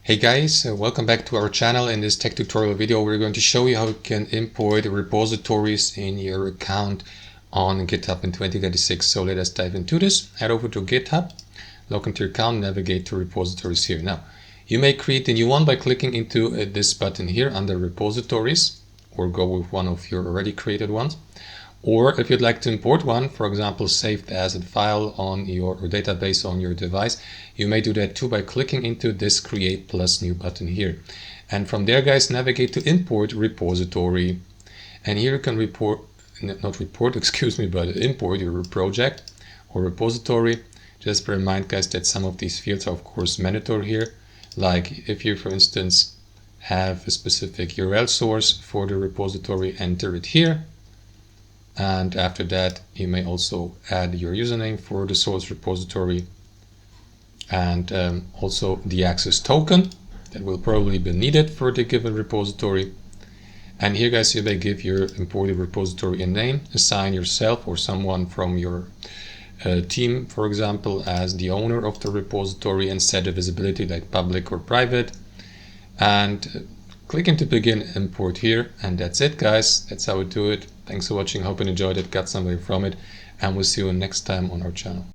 Hey guys, welcome back to our channel. In this tech tutorial video we're going to show you how you can import repositories in your account on GitHub in 2026. So let us dive into this. Head over to GitHub, log into your account, navigate to repositories here. Now you may create a new one by clicking into this button here under repositories, or go with one of your already created ones. Or if you'd like to import one, for example, saved as a file on your database on your device, you may do that too by clicking into this Create Plus New button here. And from there, guys, navigate to Import Repository. And here you can import your project or repository. Just bear in mind, guys, that some of these fields are, of course, mandatory here. Like if you, for instance, have a specific URL source for the repository, enter it here. And after that, you may also add your username for the source repository and also the access token that will probably be needed for the given repository. And here, guys, you may give your imported repository a name, assign yourself or someone from your team, for example, as the owner of the repository, and set a visibility like public or private. And click into begin import here, and that's it, guys. That's how we do it. Thanks for watching. Hope you enjoyed it, got something from it, and we'll see you next time on our channel.